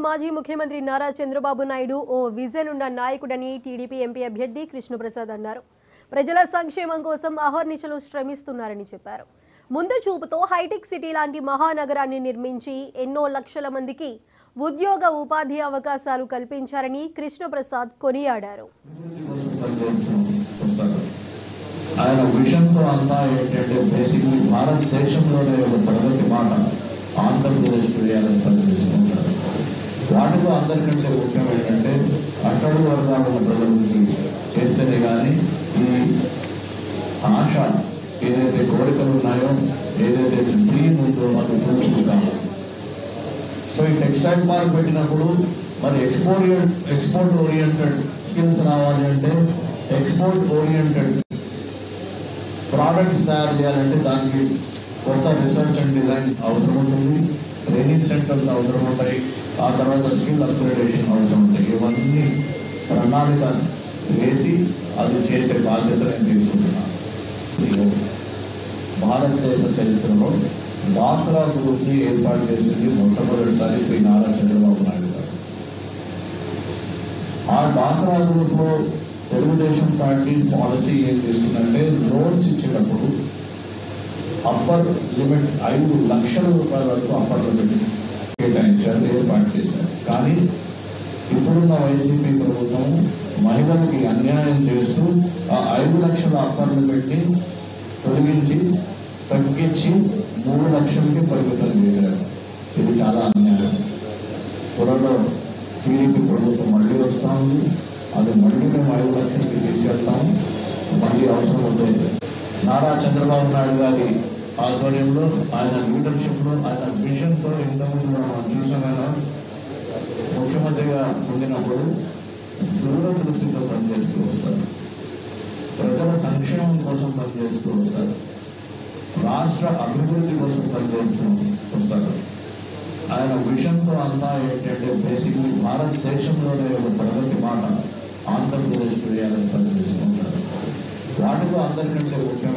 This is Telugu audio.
మాజీ ముఖ్యమంత్రి నారా చంద్రబాబు నాయుడు ఓ విజన్ ఉన్న నాయకుడని టీడీపీ ఎంపీ అభ్యర్థి కృష్ణప్రసాద్ అన్నారు. ప్రజల సంక్షేమం కోసం అహర్నిశలు శ్రమిస్తున్నారని చెప్పారు. ముందు చూపుతో హైటెక్ సిటీ లాంటి మహానగరాన్ని నిర్మించి ఎన్నో లక్షల మందికి ఉద్యోగ ఉపాధి అవకాశాలు కల్పించారని కృష్ణప్రసాద్ కొనియాడారు. ఆయన విషన్తో అంతా ఏంటంటే బేసిక్లీ భారతదేశంలోనే ఒక ప్రగతి మాట ఆంధ్రప్రదేశ్ వేయాలని పనిచేస్తుంటారు. వాటిలో అందరికంటే ముఖ్యం ఏంటంటే అట్టడుగు వర్గాల ప్రజలకి చేస్తేనే కానీ ఈ ఆశ ఏదైతే కోరికలు ఉన్నాయో, ఏదైతే డ్రీమ్ ఉందో అది పూర్తిగా. సో ఈ టెక్స్టైల్ పార్క్ పెట్టినప్పుడు మరి ఎక్స్పోర్ట్ ఓరియంటెడ్ స్కిల్స్ రావాలి అంటే ఎక్స్పోర్ట్ ఓరియంటెడ్ ప్రోడక్ట్స్ తయారు చేయాలంటే దానికి కొత్త రీసెర్చ్ అండ్ డిజైన్ అవసరం ఉంటుంది, ట్రైనింగ్ సెంటర్స్ అవసరం ఉంటాయి, ఆ తర్వాత స్కిల్ అప్గ్రేడేషన్ అవసరం ఉంటాయి. ఇవన్నీ ప్రణాళిక వేసి అది చేసే బాధ్యత నేను తీసుకుంటున్నాను. భారతదేశ చరిత్రలో డాక్రా గ్రూప్ని ఏర్పాటు చేసింది మొట్టమొదటిసారి శ్రీ నారా చంద్రబాబు నాయుడు గారు. ఆ డాక్రా గ్రూప్లో తెలుగుదేశం పార్టీ పాలసీ ఏం తీసుకుందంటే లోన్స్ ఇచ్చేటప్పుడు అప్పర్ లిమిట్ 5 లక్షల రూపాయల వరకు అప్పర్ లిమిట్ కేటాయించారు, ఏర్పాటు చేశారు. కానీ ఇప్పుడున్న వైసీపీ ప్రభుత్వం మహిళలకి అన్యాయం చేస్తూ ఆ 5 లక్షల అప్పర్ లిమిట్ని తొలగించి తగ్గించి 3 లక్షలకి పరిమితం చేశారు. ఇది చాలా అన్యాయం. త్వరలో టీడీపీ ప్రభుత్వం మళ్ళీ వస్తూ ఉంది. అది మళ్ళీ మేము 5 లక్షలకి తీసుకెళ్తాము. మళ్ళీ అవసరం అవుతుంది. నారా చంద్రబాబు నాయుడు గారి ఆధ్వర్యంలో, ఆయన లీడర్షిప్లో, ఆయన విజన్తో ఇంతకుముందు మనం చూసామైనా ముఖ్యమంత్రిగా ఉండినప్పుడు దూరదృష్టితో పనిచేస్తూ వస్తారు, ప్రజల సంక్షేమం కోసం పనిచేస్తూ వస్తారు, రాష్ట్ర అభివృద్ధి కోసం పనిచేస్తూ వస్తారు. ఆయన విషన్తో అంతా ఏంటంటే బేసిక్లీ భారతదేశంలోనే ఒక ప్రగతి మాట ఆంధ్రప్రదేశ్ వేయాలని పనిచేస్తుంటారు. వాటిలో అందరికంటే ముఖ్యం